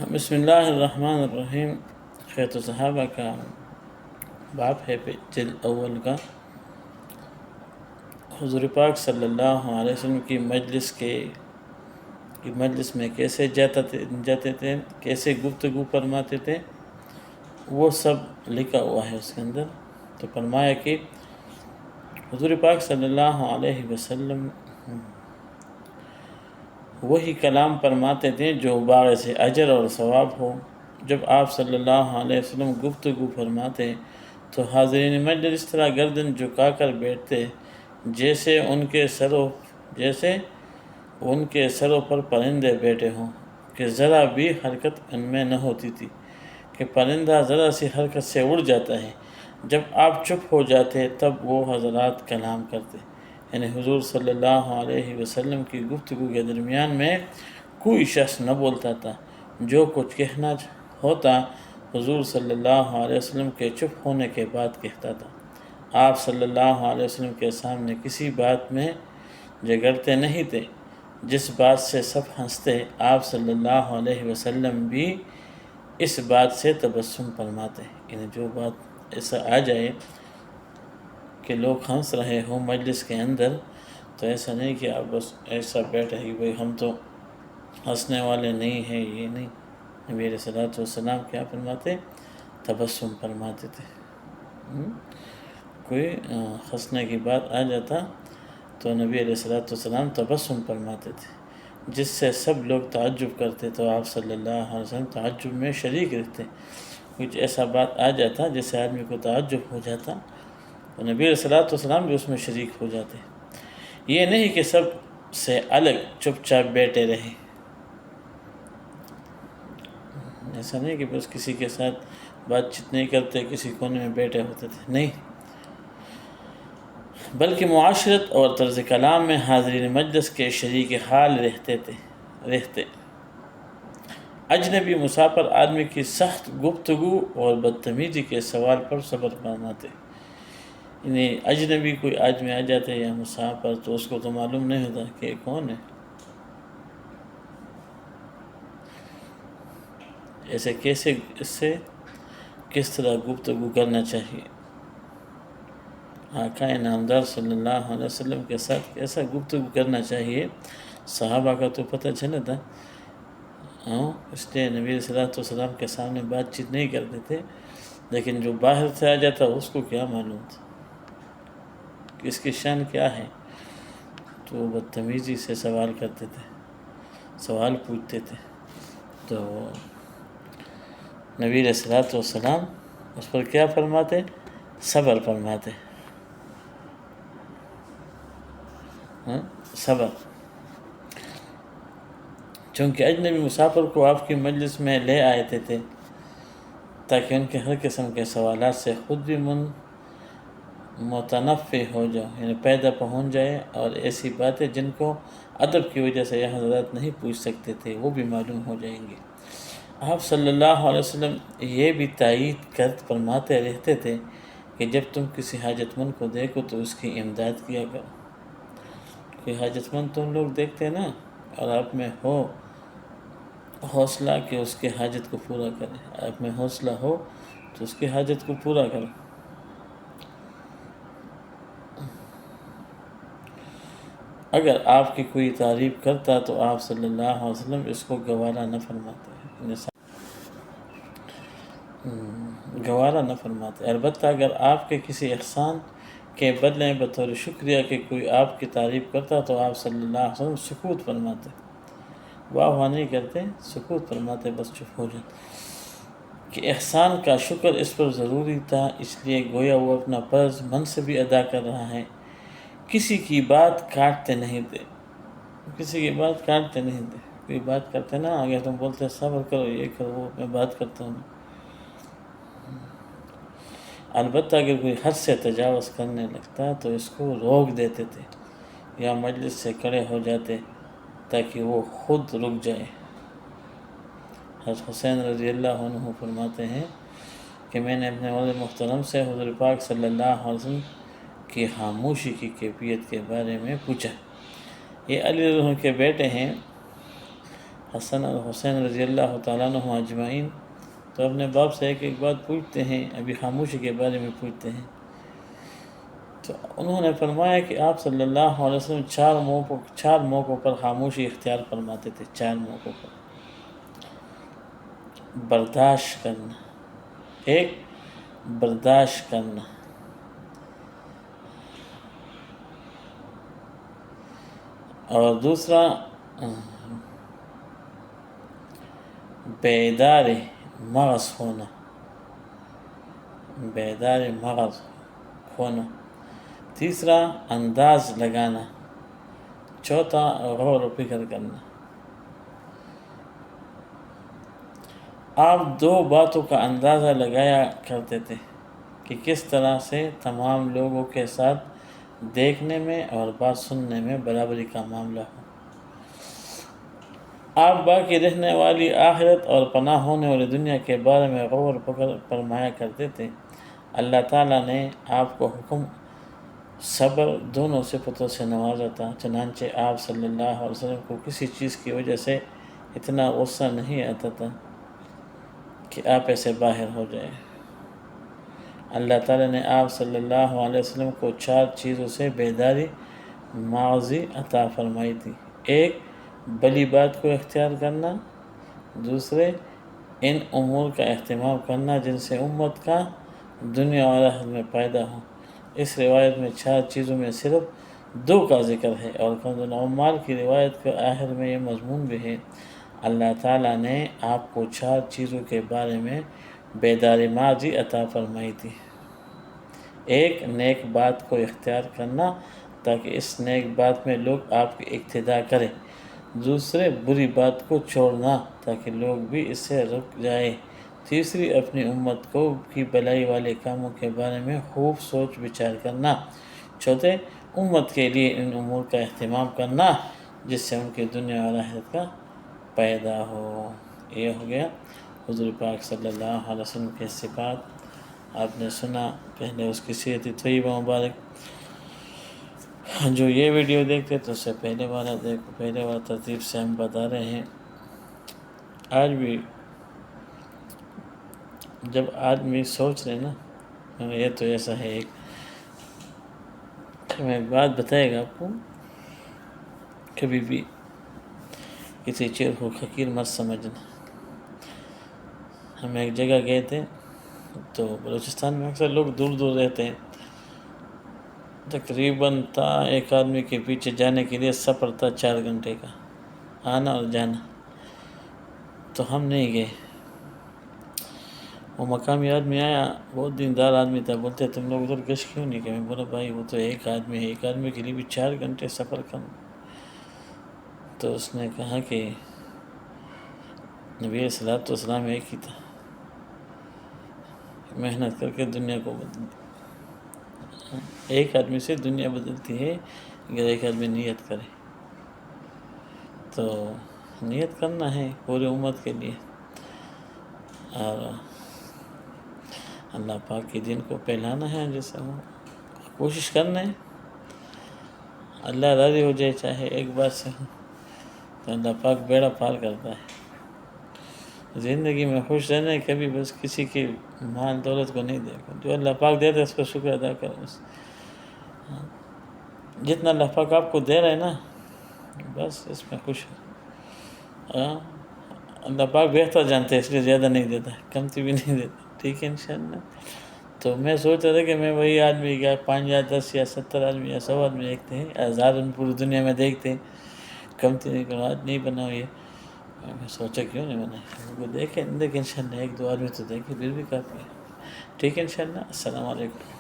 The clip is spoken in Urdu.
بسم اللہ الرحمن الرحیم۔ خیرت و صحابہ کا باب ہے جلد اول کا۔ حضور پاک صلی اللہ علیہ وسلم کی مجلس میں کیسے جاتے تھے، کیسے گفتگو فرماتے تھے، وہ سب لکھا ہوا ہے اس کے اندر۔ تو فرمایا کہ حضور پاک صلی اللہ علیہ وسلم وہی کلام فرماتے تھے جو باعث اجر اور ثواب ہو۔ جب آپ صلی اللہ علیہ وسلم گفتگو فرماتے تو حاضرین مجلس اس طرح گردن جھکا کر بیٹھتے جیسے ان کے سروں پر پرندے بیٹھے ہوں، کہ ذرا بھی حرکت ان میں نہ ہوتی تھی، کہ پرندہ ذرا سی حرکت سے اڑ جاتا ہے۔ جب آپ چپ ہو جاتے تب وہ حضرات کلام کرتے، یعنی حضور صلی اللہ علیہ وسلم کی گفتگو کے درمیان میں کوئی شخص نہ بولتا تھا۔ جو کچھ کہنا ہوتا حضور صلی اللہ علیہ وسلم کے چپ ہونے کے بعد کہتا تھا۔ آپ صلی اللہ علیہ وسلم کے سامنے کسی بات میں جھگڑتے نہیں تھے۔ جس بات سے سب ہنستے، آپ صلی اللہ علیہ وسلم بھی اس بات سے تبسم فرماتے، یعنی جو بات ایسا آ جائے کہ لوگ ہنس رہے ہوں مجلس کے اندر، تو ایسا نہیں کہ آپ بس ایسا بیٹھے کہ بھئی ہم تو ہنسنے والے نہیں ہیں، یہ نہیں۔ نبی علیہ الصلوۃ والسلام کیا فرماتے؟ تبسم فرماتے تھے۔ کوئی ہنسنے کی بات آ جاتا تو نبی علیہ الصلوۃ والسلام تبسم فرماتے تھے، جس سے سب لوگ تعجب کرتے، تو آپ صلی اللہ علیہ وسلم تعجب میں شریک رہتے۔ کچھ ایسا بات آ جاتا جس سے آدمی کو تعجب ہو جاتا، تو نبی علیہ الصلوۃ والسلام بھی اس میں شریک ہو جاتے۔ یہ نہیں کہ سب سے الگ چپ چاپ بیٹھے رہے، ایسا نہیں کہ بس کسی کے ساتھ بات چیت نہیں کرتے، کسی کونے میں بیٹھے ہوتے تھے، نہیں، بلکہ معاشرت اور طرز کلام میں حاضرین مجلس کے شریک حال رہتے۔ اجنبی مسافر آدمی کی سخت گفتگو اور بدتمیزی کے سوال پر صبر فرماتے، یعنی اجنبی کوئی آدمی آ جاتے یا مسافر، تو اس کو تو معلوم نہیں ہوتا کہ کون ہے، ایسے اس سے کس طرح گفتگو کرنا چاہیے۔ آقا نامدار صلی اللہ علیہ وسلم کے ساتھ کیسا گفتگو کرنا چاہیے، صحابہ کا تو پتہ چلا تھا، اس لیے نبی صلی اللہ علیہ وسلم کے سامنے بات چیت نہیں کرتے تھے، لیکن جو باہر سے آ جاتا اس کو کیا معلوم تھا کہ اس کی شان کیا ہے، تو وہ بدتمیزی سے سوال کرتے تھے، سوال پوچھتے تھے، تو نبی صلی اللہ علیہ وسلم اس پر کیا فرماتے؟ صبر فرماتے، صبر۔ چونکہ اجنبی مسافر کو آپ کی مجلس میں لے آئے تھے تاکہ ان کے ہر قسم کے سوالات سے خود بھی متنفع ہو جاؤ، یعنی پیدا پہنچ جائے، اور ایسی باتیں جن کو ادب کی وجہ سے یہ حضرات نہیں پوچھ سکتے تھے وہ بھی معلوم ہو جائیں گے۔ آپ صلی اللہ علیہ وسلم یہ بھی تائید فرماتے رہتے تھے کہ جب تم کسی حاجت مند کو دیکھو تو اس کی امداد کیا کرو۔ کوئی حاجت مند تم لوگ دیکھتے نا، اور آپ میں ہو حوصلہ کہ اس کے حاجت کو پورا کرے، آپ میں حوصلہ ہو تو اس کی حاجت کو پورا کرو۔ اگر آپ کی کوئی تعریف کرتا تو آپ صلی اللہ علیہ وسلم اس کو گوارا نہ فرماتے، البتہ اگر آپ کے کسی احسان کے بدلے بطور شکریہ کہ کوئی آپ کی تعریف کرتا تو آپ صلی اللہ علیہ وسلم سکوت فرماتے، واہ نہیں کرتے، سکوت فرماتے، بس چپ ہو جاتے، کہ احسان کا شکر اس پر ضروری تھا، اس لیے گویا وہ اپنا فرض منصبی ادا کر رہا ہے۔ کسی کی بات کاٹتے نہیں تھے، کوئی بات کرتے نا آگے تم بولتے صبر کرو، یہ کرو، وہ میں بات کرتا ہوں۔ البتہ اگر کوئی حد سے تجاوز کرنے لگتا تو اس کو روک دیتے تھے یا مجلس سے کھڑے ہو جاتے تاکہ وہ خود رک جائے۔ حضرت حسین رضی اللہ عنہ فرماتے ہیں کہ میں نے اپنے والد محترم سے حضور پاک صلی اللہ علیہ وسلم کی خاموشی کی کیفیت کے بارے میں پوچھا۔ یہ علی رضی اللہ عنہ کے بیٹے ہیں، حسن اور حسین رضی اللہ تعالیٰ عنہ اجمعین تو اپنے باپ سے ایک ایک بات پوچھتے ہیں، ابھی خاموشی کے بارے میں پوچھتے ہیں۔ تو انہوں نے فرمایا کہ آپ صلی اللہ علیہ وسلم چار موقعوں پر خاموشی اختیار فرماتے تھے، 4 موقعوں پر۔ برداشت کرنا، ایک برداشت کرنا، اور دوسرا بیدار مغز ہونا، بیدار مغز ہونا، تیسرا انداز لگانا، چوتھا غور و فکر کرنا۔ آپ 2 باتوں کا اندازہ لگایا کرتے تھے کہ کس طرح سے تمام لوگوں کے ساتھ دیکھنے میں اور بات سننے میں برابری کا معاملہ ہو۔ آپ باقی رہنے والی آخرت اور پناہ ہونے والی دنیا کے بارے میں غور و فکر فرمایا کرتے تھے۔ اللہ تعالیٰ نے آپ کو حکم، صبر دونوں صفتوں سے نوازا تھا، چنانچہ آپ صلی اللہ علیہ وسلم کو کسی چیز کی وجہ سے اتنا غصہ نہیں آتا تھا کہ آپ ایسے باہر ہو جائیں۔ اللہ تعالیٰ نے آپ صلی اللہ علیہ وسلم کو 4 چیزوں سے بیداری مغزی عطا فرمائی تھی۔ ایک، بلی بات کو اختیار کرنا، دوسرے ان امور کا اہتمام کرنا جن سے امت کا دنیا اور آخرت میں فائدہ ہو۔ اس روایت میں 4 چیزوں میں صرف 2 کا ذکر ہے، اور کنز العمال کی روایت کے آخر میں یہ مضمون بھی ہے۔ اللہ تعالیٰ نے آپ کو 4 چیزوں کے بارے میں بیداری ماضی عطا فرمائی تھی۔ ایک، نیک بات کو اختیار کرنا تاکہ اس نیک بات میں لوگ آپ کی اقتداء کریں۔ دوسرے، بری بات کو چھوڑنا تاکہ لوگ بھی اس سے رک جائیں۔ تیسری، اپنی امت کو کی بھلائی والے کاموں کے بارے میں خوب سوچ بچار کرنا۔ چوتھے، امت کے لیے ان امور کا اہتمام کرنا جس سے ان کی دنیا اور آخرت کا پیدا ہو۔ یہ ہو گیا حضور پاک صلی اللہ علیہ وسلم کے صفات۔ آپ نے سنا، پہلے اس کی سیرت طیبہ مبارک۔ جو یہ ویڈیو دیکھتے تو اس سے پہلے والا ترتیب سے ہم بتا رہے ہیں۔ آج بھی جب آدمی سوچ رہے نا، یہ تو ایسا ہے، میں ایک بات بتائے گا آپ کو، کبھی بھی کسی چیز کو حقیر مت سمجھنا۔ ہم ایک جگہ گئے تھے، تو بلوچستان میں اکثر لوگ دور دور رہتے ہیں، تقریباً ایک آدمی کے پیچھے جانے کے لیے سفر تھا 4 گھنٹے کا، آنا اور جانا۔ تو ہم نہیں گئے۔ وہ مقامی آدمی آیا، بہت دیندار آدمی تھا، بولتے تم لوگ ادھر گشت کیوں نہیں گئے؟ میں بولا بھائی وہ تو ایک آدمی ہے، ایک آدمی کے لیے بھی 4 گھنٹے سفر کرنا۔ تو اس نے کہا کہ نبی صلی اللہ علیہ وسلم ایک ہی تھا، محنت کر کے دنیا کو بدل دی۔ ایک آدمی سے دنیا بدلتی ہے اگر ایک آدمی نیت کرے۔ تو نیت کرنا ہے پورے امت کے لیے، اور اللہ پاک کے دین کو پھیلانا ہے، جیسا ہو کوشش کرنا ہے۔ اللہ راضی ہو جائے چاہے ایک بات سے ہو، تو اللہ پاک بیڑا پار کرتا ہے۔ زندگی میں خوش رہنا ہے، کبھی بس کسی کی مال دولت کو نہیں دیکھو، جو اللہ پاک دیتا ہے اس کو شکر ادا کرو۔ جتنا اللہ پاک آپ کو دے رہا ہے نا، بس اس میں خوش ہو۔ اللہ پاک بہتر جانتے ہیں، اس لیے زیادہ نہیں دیتا، کمتی بھی نہیں دیتا، ٹھیک ہے انشاءاللہ۔ تو میں سوچ رہا تھا کہ میں وہی آدمی کیا 5 یا 10 یا 70 آدمی یا 100 آدمی دیکھتے ہیں، 1000 پوری دنیا میں دیکھتے ہیں، کمتی نہیں کرو، آج نہیں بناؤ یہ۔ میں سوچا کیوں نہیں بنایا، وہ دیکھیں انشاءاللہ 1-2 آدمی تو دیکھیں، پھر بھی کافی ہے، ٹھیک ہے انشاءاللہ۔ السلام علیکم۔